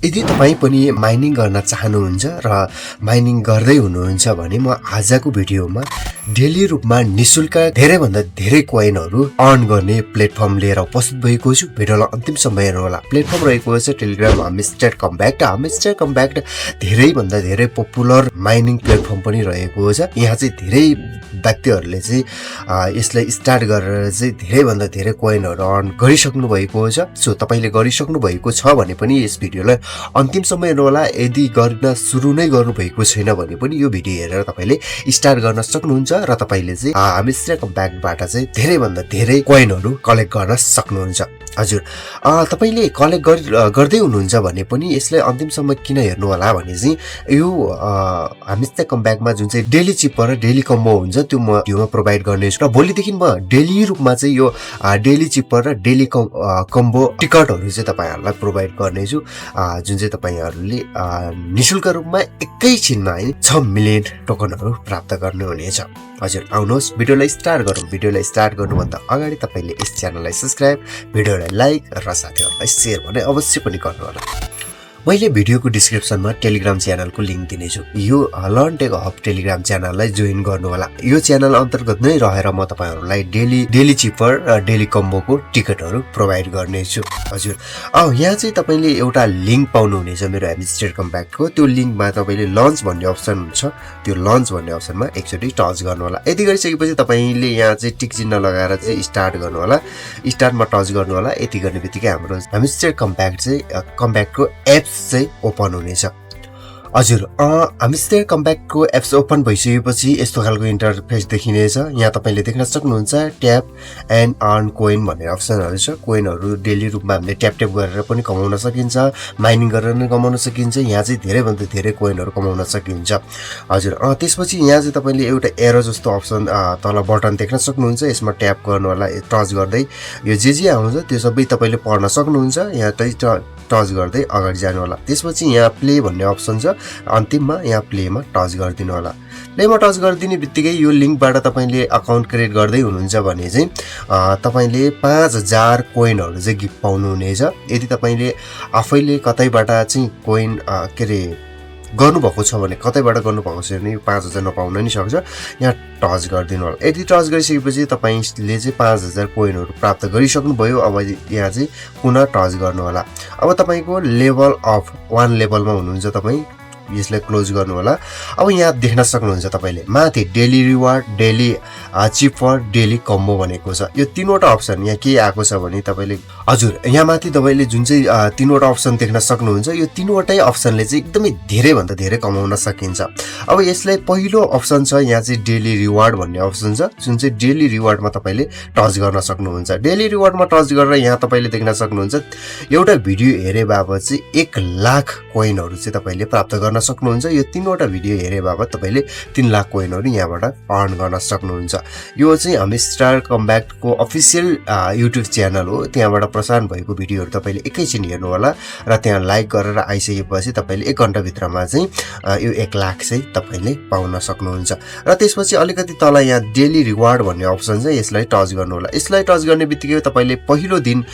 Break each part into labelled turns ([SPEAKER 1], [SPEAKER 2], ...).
[SPEAKER 1] यदि तपाईं पनि माइनिङ गर्न चाहनुहुन्छ र माइनिङ गर्दै हुनुहुन्छ भने म आजको भिडियोमा डेली रूपमा निशुल्क धेरैभन्दा धेरै कोइनहरू अर्न गर्ने प्लेटफर्म लिएर उपस्थित भएको छु। भिडियोलाई अन्तिमसम्म हेर्नु होला। प्लेटफर्म रहेको छ टेलिग्राम मिस्टर कम्ब्याक्ट। मिस्टर कम्ब्याक्ट धेरैभन्दा धेरै पपुलर माइनिङ प्लेटफर्म पनि रहेको छ। यहाँ चाहिँ धेरै व्यक्तिहरूले चाहिँ यसलाई स्टार्ट गरेर चाहिँ धेरैभन्दा धेरै कोइनहरू अर्न गरिसक्नु भएको छ। सो तपाईले गरिसक्नु भएको छ भने पनि यस भिडियोलाई अन्तिमसम्म हेर्नु होला। यदि गर्न सुरु नै गर्नुभएको छैन भने पनि यो भिडियो हेरेर तपाईले स्टार्ट गर्न सक्नुहुन्छ र तपाईले चाहिँ मिस्टर कम्ब्याक्टबाट चाहिँ धेरैभन्दा धेरै कोइनहरू कलेक्ट गर्न सक्नुहुन्छ। हजुर, तपाईले कलेक्ट गर्दै हुनुहुन्छ भने पनि यसलाई अन्तिमसम्म किन हेर्नु होला भने चाहिँ यो मिस्टर कम्ब्याक्टमा जुन चाहिँ डेली चिपर र डेली कम्बो हुन्छ त्यो म भिडियोमा प्रोभाइड गर्नेछु र भोलिदेखि म डेली रूपमा चाहिँ यो डेली चिपर र डेली कम्बो टिकटहरू चाहिँ तपाईहरुलाई प्रोभाइड गर्नेछु, जुन चाहिँ तपाईहरुले निशुल्क रूपमा एकैछिनमा 6 मिलियन टोकनहरू प्राप्त गर्नुहुनेछ। हजुर, आउनुहोस् भिडियोलाई स्टार्ट गरौँ। भिडियोलाई स्टार्ट गर्नुभन्दा अगाडि तपाईले यस च्यानललाई सब्स्क्राइब, भिडियोलाई लाइक र साथीहरुलाई शेयर भने अवश्य पनि गर्नु होला। मैले भिडियोको डिस्क्रिप्सनमा टेलिग्राम च्यानलको लिंक दिनेछु। यो लर्न टेक हब टेलिग्राम च्यानललाई जोइन गर्नु होला। यो च्यानल अन्तर्गत नै रहेर म तपाईहरुलाई डेली चिपर र डेली कम्बोको टिकटहरू प्रोभाइड गर्नेछु। हजुर, यहाँ चाहिँ तपाईले एउटा लिंक पाउनुहुनेछ मेरो मिस्टर कम्ब्याक्टको। त्यो लिंकमा तपाईले लन्च भन्ने अप्सन हुन्छ, त्यो लन्च भन्ने अप्सनमा एकचोटी टच गर्नु होला। यति गरिसकेपछि तपाईले यहाँ चाहिँ टिक चिन्ह लगाएर चाहिँ स्टार्ट गर्नु होला। स्टार्टमा टच गर्नु होला। यति गर्नेबित्तिकै हाम्रो मिस्टर कम्ब्याक्ट चाहिँ कम्ब्याक्टको एप्स चाहिँ ओपन हुनेछ। हजुर, मिस्टर कम्ब्याक्टको एप्स ओपन भइसकेपछि यस्तो खालको इन्टरफेस देखिनेछ। यहाँ तपाईले देख्न सक्नुहुन्छ ट्याप एन्ड अर्न कोइन भन्ने अप्सनहरु छ। कोइनहरु डेली रूपमा हामीले ट्याप गरेर पनि कमाउन सकिन्छ, माइनिङ गरेर पनि कमाउन सकिन्छ। यहाँ चाहिँ धेरैभन्दा धेरै कोइनहरु कमाउन सकिन्छ। हजुर, त्यसपछि यहाँ चाहिँ तपाईले एउटा एरो जस्तो अप्सन तल बटन देख्न सक्नुहुन्छ। यसमा ट्याप गर्नु होला। टच गर्दै यो जे आउँछ त्यो सबै तपाईले पढ्न सक्नुहुन्छ। यहाँ टच गर्दै अगाडि जानु होला। त्यसपछि यहाँ प्ले भन्ने अप्सन छ। अन्तिममा यहाँ प्लेमा टच गरिदिनु होला। प्लेमा टच गरिदिने बित्तिकै यो लिंकबाट तपाईले अकाउन्ट क्रिएट गर्दै हुनुहुन्छ भने चाहिँ तपाईले 5000 कोइनहरु चाहिँ गिफ्ट पाउनुहुनेछ। यदि तपाईले आफैले कतैबाट चाहिँ कोइन गर्नुभएको छ भने, कतैबाट गर्नुभएको छ भने 5000 नपाउन नि सक्छ। यहाँ टच गरिदिनु होला। यदि टच गरिसकेपछि तपाईले चाहिँ 5000 कोइनहरु प्राप्त गरिसक्नुभयो। अब यहाँ चाहिँ पुनः टच गर्नु होला। अब तपाईको लेभल अफ 1 लेभलमा हुनुहुन्छ तपाई, यसलाई क्लोज गर्नु होला। अब यहाँ देख्न सक्नुहुन्छ तपाईले माथि daily reward, daily cheaper, daily combo भनेको छ। यो तीनवटा अप्सन यहाँ के आएको छ भने तपाईले हजुर यहाँ माथि तपाईले जुन चाहिँ तीनवटा अप्सन देख्न सक्नुहुन्छ। यो तीनवटै अप्सनले चाहिँ एकदमै धेरै भन्दा धेरै कमाउन सकिन्छ। अब यसलाई पहिलो अप्सन छ यहाँ चाहिँ डेली रिवार्ड भन्ने अप्सन छ, जुन चाहिँ डेली रिवार्डमा तपाईले टच गर्न सक्नुहुन्छ। डेली रिवार्डमा टच गरेर यहाँ तपाईले देख्न सक्नुहुन्छ एउटा भिडियो हेरे बापत चाहिँ 1 लाख कोइनहरु चाहिँ तपाईले प्राप्त गर्न सक्नुहुन्छ। यो तीनवटा भिडियो हेरे बापत तपाईले 3 लाख कोइनहरु यहाँबाट अर्न गर्न सक्नुहुन्छ। यो चाहिँ मिस्टर कम्ब्याक्टको अफिसियल युट्युब च्यानल हो। त्यहाँबाट प्रसारण भएको भिडियोहरु तपाईले एकैछिन हेर्नु होला र त्यहाँ लाइक गरेर आइसकेपछि तपाईले 1 घण्टा भित्रमा चाहिँ यो 1 लाख चाहिँ तपाईले पाउन सक्नुहुन्छ। र त्यसपछि अलिकति तल यहाँ डेली रिवार्ड भन्ने अप्सन छ, यसलाई टच गर्नु होला। यसलाई टच गर्ने बित्तिकै तपाईले पहिलो दिन,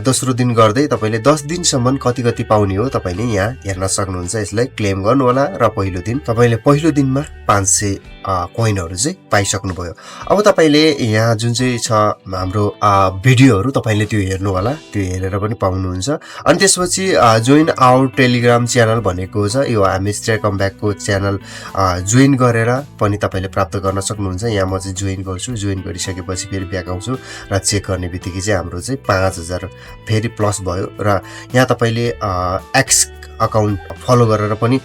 [SPEAKER 1] दोस्रो दिन गर्दै तपाईले 10 दिनसम्म कति पाउने हो तपाईले यहाँ हेर्न सक्नुहुन्छ। यसलाई क्लेम गर्नु होला र पहिलो दिन तपाईले पहिलो दिनमा 500 कोइनहरु चाहिँ पाइसक्नु भयो। अब तपाईले यहाँ जुन चाहिँ छ हाम्रो भिडियोहरु तपाईले त्यो हेर्नु होला, त्यो हेरेर पनि पाउनुहुन्छ। अनि त्यसपछि जोइन आवर टेलिग्राम च्यानल भनेको छ। यो मिस्टर कम्ब्याक्टको च्यानल जोइन गरेर पनि तपाईले प्राप्त गर्न सक्नुहुन्छ। यहाँ म चाहिँ जोइन गर्छु। जोइन गरिसकेपछि फेरि ब्याक आउँछु र चेक गर्ने बित्तिकै चाहिँ हाम्रो चाहिँ 5000 फेरि प्लस भयो र यहाँ तपाईले एक्स अकाउन्ट फलो गरेर पनि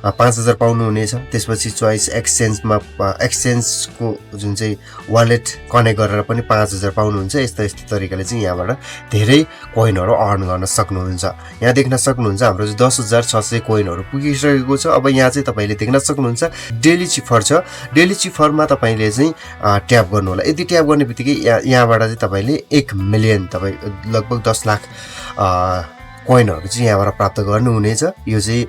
[SPEAKER 1] 5000 पाउनुहुनेछ। त्यसपछि चोइस एक्सचेन्जको जुन चाहिँ वालेट कनेक्ट गरेर पनि 5000 पाउनुहुन्छ। यस्तो तरिकाले चाहिँ यहाँबाट धेरै कोइनहरु अर्न गर्न सक्नुहुन्छ। यहाँ देख्न सक्नुहुन्छ हाम्रो 10600 कोइनहरु पुगिसकेको छ। अब यहाँ चाहिँ तपाईले देख्न सक्नुहुन्छ डेली चिफर छ। डेली चिफरमा तपाईले चाहिँ ट्याप गर्नु होला। यदि ट्याप गर्ने बित्तिकै यहाँबाट चाहिँ तपाईले 1 मिलियन तपाई लगभग 10 लाख कोइनहरु चाहिँ यहाँबाट प्राप्त गर्नुहुनेछ। यो चाहिँ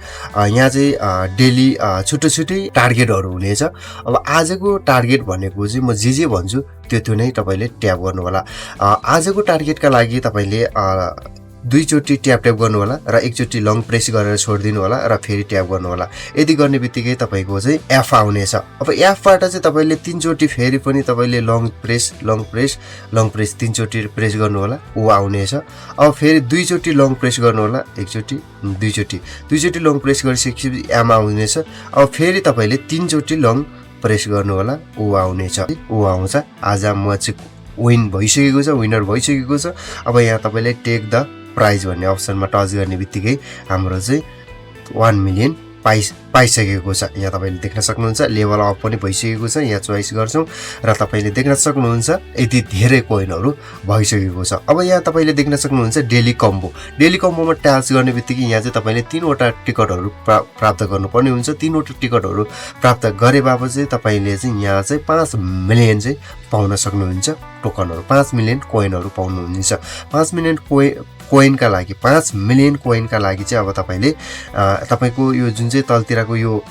[SPEAKER 1] यहाँ चाहिँ डेली छुट्टै टार्गेटहरु हुनेछ। अब आजको टार्गेट भनेको चाहिँ म जे भन्छु त्यो नै तपाईले ट्याप गर्नु होला। आजको टार्गेटका लागि तपाईले दुईचोटि ट्याप गर्नु होला र एकचोटि लङ प्रेस गरेर छोडिदिनु होला र फेरि ट्याप गर्नु होला। यदि गर्ने बित्तिकै तपाईको चाहिँ एफ आउनेछ। अब एफबाट चाहिँ तपाईले 3 चोटि फेरि पनि तपाईले लङ प्रेस 3 चोटि प्रेस गर्नु होला, ओ आउनेछ। अब फेरि 2 चोटि लङ प्रेस गर्नु होला, एकचोटि दुई चोटि लङ प्रेस गरिसकेपछि एम आउनेछ। अब फेरि तपाईले 3 चोटि लङ प्रेस गर्नु होला, ओ आउनेछ, ओ आउँछ। आज म चाहिँ विन भइसकेको छ, विनर भइसकेको छ। अब यहाँ तपाईले टेक द प्राइज भन्ने अप्सनमा टच गर्ने बित्तिकै हाम्रो चाहिँ 1 मिलियन पाइसकेको छ। यहाँ तपाईले देख्न सक्नुहुन्छ लेभल अप पनि भइसकेको छ। यहाँ चोइस गर्छौं र तपाईले देख्न सक्नुहुन्छ यति धेरै कोइनहरु भइसकेको छ। अब यहाँ तपाईले देख्न सक्नुहुन्छ डेली कम्बोमा ट्याच गर्ने बित्तिकै यहाँ चाहिँ तपाईले 3 वटा टिकटहरु प्राप्त गर्नुपर्ने हुन्छ। 3 वटा टिकटहरु प्राप्त गरेपछि चाहिँ तपाईले चाहिँ यहाँ चाहिँ 5 मिलियन चाहिँ पाउन सक्नुहुन्छ। टोकनहरु 5 मिलियन कोइनहरु पाउनुहुन्छ। 5 मिलियन कोइनका लागि 5 मिलियन कोइनका लागि चाहिँ अब तपाईले तपाईको यो जुन चाहिँ तलतिरको यो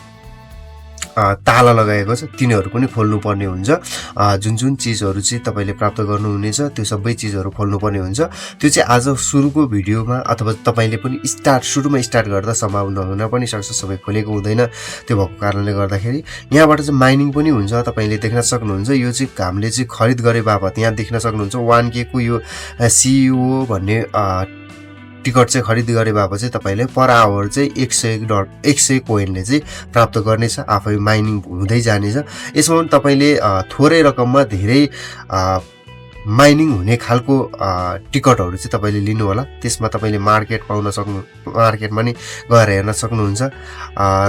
[SPEAKER 1] ताला लगाएको छ तिनीहरु पनि खोल्नु पर्ने हुन्छ। जुन चीजहरु चाहिँ तपाईले प्राप्त गर्नुहुनेछ त्यो सबै चीजहरु खोल्नु पर्ने हुन्छ। त्यो चाहिँ आज सुरुको भिडियोमा अथवा तपाईले पनि सुरुमा स्टार्ट गर्दा सम्भव नहुन पनि सक्छ, सबै खोलेको हुँदैन। त्यो भएको कारणले गर्दाखेरि यहाँबाट चाहिँ माइनिङ पनि हुन्छ। तपाईले देख्न सक्नुहुन्छ यो चाहिँ हामीले चाहिँ खरिद गरे बापत यहाँ देख्न सक्नुहुन्छ 1K को यो CEO भन्ने टिकट चाहिँ खरिद गरे बापत चाहिँ तपाईले पर आवर चाहिँ 100 कोइनले चाहिँ प्राप्त गर्नेछ। आफै माइनिङ हुँदै जानेछ। यसमा पनि तपाईले थोरै रकममा धेरै माइनिङ हुने खालको टिकटहरु चाहिँ तपाईले लिनु होला। त्यसमा तपाईले मार्केटमा नि गएर हेर्न सक्नुहुन्छ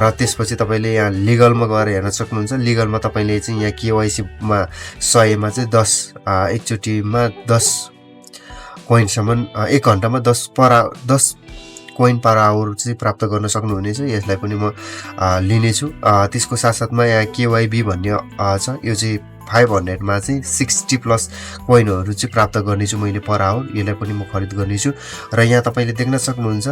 [SPEAKER 1] र त्यसपछि तपाईले यहाँ लिगलमा गएर हेर्न सक्नुहुन्छ। लिगलमा तपाईले चाहिँ यहाँ KYC मा 100 मा चाहिँ 10 एकचोटीमा 10 कोइनसम्म 1 घण्टामा 10 कोइन पर आवर चाहिँ प्राप्त गर्न सक्नुहुनेछ। यसलाई पनि म लिनेछु। त्यसको साथसाथमा यहाँ KYB भन्ने छ, यो चाहिँ 500 मा चाहिँ 60 प्लस कोइनहरु चाहिँ प्राप्त गर्नेछु मैले पर आवर। यसलाई पनि म खरिद गर्नेछु र यहाँ तपाईले देख्न सक्नुहुन्छ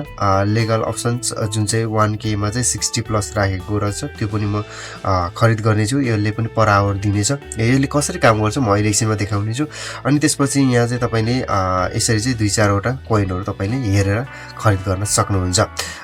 [SPEAKER 1] लेगल अप्सन्स जुन चाहिँ 1K मा चाहिँ 60 प्लस राखेको रहेछ, त्यो पनि म खरिद गर्नेछु। यसले पनि पर आवर दिनेछ। यसले कसरी काम गर्छ म अहिले एकछिनमा देखाउने छु। अनि त्यसपछि यहाँ चाहिँ तपाईले यसरी चाहिँ 2-4 वटा कोइनहरु तपाईले हेरेर खरिद गर्न सक्नुहुन्छ।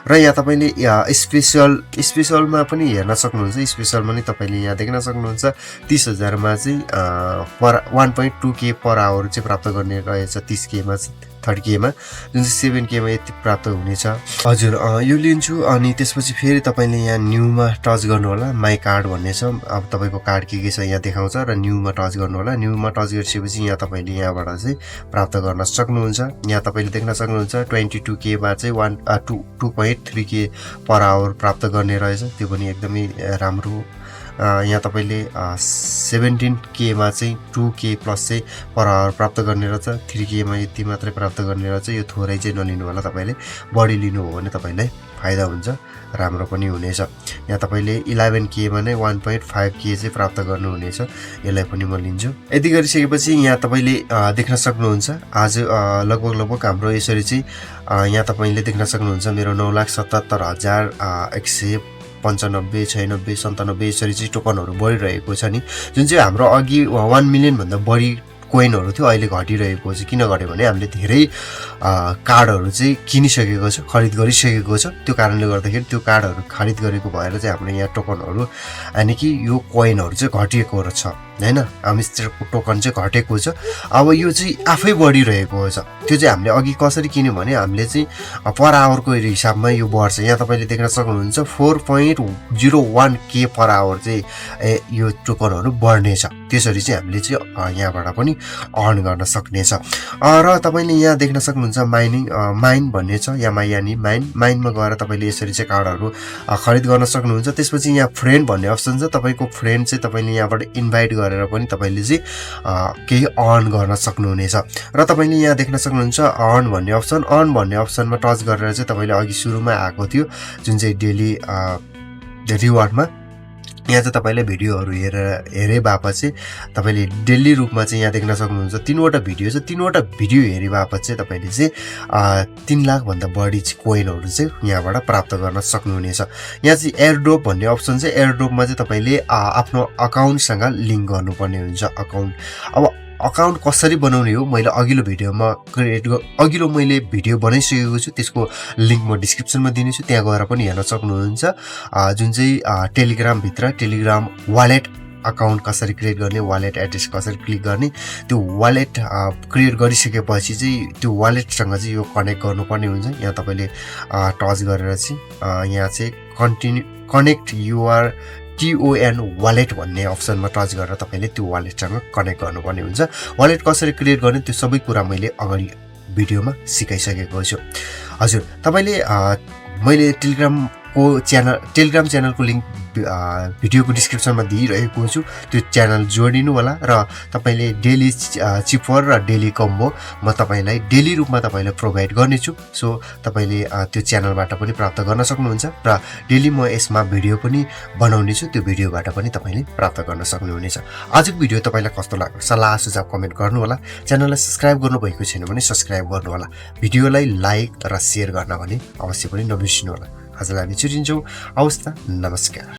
[SPEAKER 1] र यहाँ तपाईले स्पेशलमा पनि हेर्न सक्नुहुन्छ। स्पेशलमा नि तपाईले यहाँ देख्न सक्नुहुन्छ 30,000 मा चाहिँ 1.2K पर आवर चाहिँ प्राप्त गर्ने रहेछ। 30K मा 30K मा जुन चाहिँ 7K मा यति प्राप्त हुनेछ। हजुर यो लिन्छु। अनि त्यसपछि फेरि तपाईले यहाँ न्यूमा टच गर्नु होला। माई कार्ड भन्ने छ। अब तपाईको कार्ड के छ यहाँ देखाउँछ र न्यूमा टच गर्नु होला। न्यूमा टच गरिसकेपछि यहाँ तपाईले यहाँबाट चाहिँ प्राप्त गर्न सक्नुहुन्छ। यहाँ तपाईले देख्न सक्नुहुन्छ 22K मा चाहिँ 2.3K पर आवर प्राप्त गर्ने रहेछ। त्यो पनि एकदमै राम्रो। यहाँ तपाईले 17K मा चाहिँ 2K प्लस चाहिँ पर आवर प्राप्त गर्ने रहेछ। 3K मा यति मात्रै प्राप्त गर्ने रहेछ। यो थोरै चाहिँ नलिनु होला। तपाईले बढी लिनु हो भने तपाईलाई फाइदा हुन्छ, राम्रो पनि हुनेछ। यहाँ तपाईले 11K मा नै 1.5K चाहिँ प्राप्त गर्नुहुनेछ। यसलाई पनि म लिन्छु। यति गरिसकेपछि यहाँ तपाईले देख्न सक्नुहुन्छ आज लगभग हाम्रो यसरी चाहिँ यहाँ तपाईले देख्न सक्नुहुन्छ मेरो 9,77,195, 96, 97 यसरी चाहिँ टोकनहरु बढिरहेको छ नि। जुन चाहिँ हाम्रो अघि 1 मिलियन भन्दा बढी कोइनहरु थियो अहिले घटिरहेको छ। किन घट्यो भने हामीले धेरै कार्डहरु चाहिँ किनिसकेको छ, खरिद गरिसकेको छ। त्यो कारणले गर्दाखेरि त्यो कार्डहरु खरिद गरेको भएर चाहिँ हाम्रो यहाँ टोकनहरु यानी कि यो कोइनहरु चाहिँ घटिएको छ हैन। हामीको टोकन चाहिँ घटेको छ। अब यो चाहिँ आफै बढिरहेको छ। त्यो चाहिँ हामीले अघि कसरी किन्यौं भने हामीले चाहिँ पर आवरको हिसाबमा यो बढ्छ। यहाँ तपाईले देख्न सक्नुहुन्छ 4.01K पर आवर चाहिँ यो टोकनहरु बढ्नेछ। त्यसरी चाहिँ हामीले चाहिँ यहाँबाट पनि अर्न गर्न सक्नेछ। र तपाईले यहाँ देख्न सक्नुहुन्छ माइन भन्ने छ। यानी माइनमा गएर तपाईले यसरी चाहिँ कार्डहरु खरिद गर्न सक्नुहुन्छ। त्यसपछि यहाँ फ्रेन्ड भन्ने अप्सन छ। तपाईको फ्रेन्ड चाहिँ तपाईले यहाँबाट इन्भाइट गरेर पनि तपाईले चाहिँ केही अर्न गर्न सक्नुहुनेछ। र तपाईले यहाँ देख्न सक्नुहुन्छ अर्न भन्ने अप्सनमा टच गरेर चाहिँ तपाईले अघि सुरुमा आएको थियो जुन चाहिँ डेली रिवार्डमा यहाँ चाहिँ तपाईले भिडियोहरु हेरे बापत चाहिँ तपाईले डेली रूपमा चाहिँ यहाँ देख्न सक्नुहुन्छ 3 वटा भिडियो छ। 3 वटा भिडियो हेरे बापत चाहिँ तपाईले चाहिँ 3 लाख भन्दा बढी कोइनहरु चाहिँ यहाँबाट प्राप्त गर्न सक्नुहुनेछ। यहाँ चाहिँ एयरड्रप भन्ने अप्सन छ। एयरड्रपमा चाहिँ तपाईले आफ्नो अकाउन्टसँग लिंक गर्नुपर्ने हुन्छ। अकाउन्ट अब अकाउन्ट कसरी बनाउने हो मैले अघिल्लो मैले भिडियो बनाइसकेको छु, त्यसको लिङ्क म डिस्क्रिप्सनमा दिनेछु, त्यहाँ गएर पनि हेर्न सक्नुहुन्छ। जुन चाहिँ टेलिग्राम वालेट अकाउन्ट कसरी क्रिएट गर्ने, वालेट एड्रेस कसरी क्लिक गर्ने, त्यो वालेट क्रिएट गरिसकेपछि चाहिँ त्यो वालेटसँग चाहिँ यो कनेक्ट गर्नुपर्ने हुन्छ। यहाँ तपाईँले टच गरेर चाहिँ यहाँ चाहिँ कनेक्ट युआर TON वालेट भन्ने अप्सनमा टच गरेर तपाईँले त्यो वालेटसँग कनेक्ट गर्नुपर्ने हुन्छ। वालेट कसरी क्रिएट गर्ने त्यो सबै कुरा मैले अगाडि भिडियोमा सिकाइसकेको छु। हजुर, तपाईँले मैले टेलिग्राम च्यानलको लिङ्क भिडियोको डिस्क्रिप्सनमा दिइरहेको छु, त्यो च्यानल जोडिनु होला र तपाईँले डेली चिपर र डेली कम्बो म तपाईँलाई डेली रूपमा तपाईँलाई प्रोभाइड गर्नेछु। सो तपाईँले त्यो च्यानलबाट पनि प्राप्त गर्न सक्नुहुन्छ र डेली म यसमा भिडियो पनि बनाउने छु, त्यो भिडियोबाट पनि तपाईँले प्राप्त गर्न सक्नुहुनेछ। आजको भिडियो तपाईँलाई कस्तो लाग्यो सल्लाह सुझाव कमेन्ट गर्नुहोला। च्यानललाई सब्सक्राइब गर्नुभएको छैन भने सब्सक्राइब गर्नुहोला। भिडियोलाई लाइक र सेयर गर्न भने अवश्य पनि नबिर्सिनुहोला। आजलाई हामी छुट्टिन्छौँ। हवस् त, नमस्कार।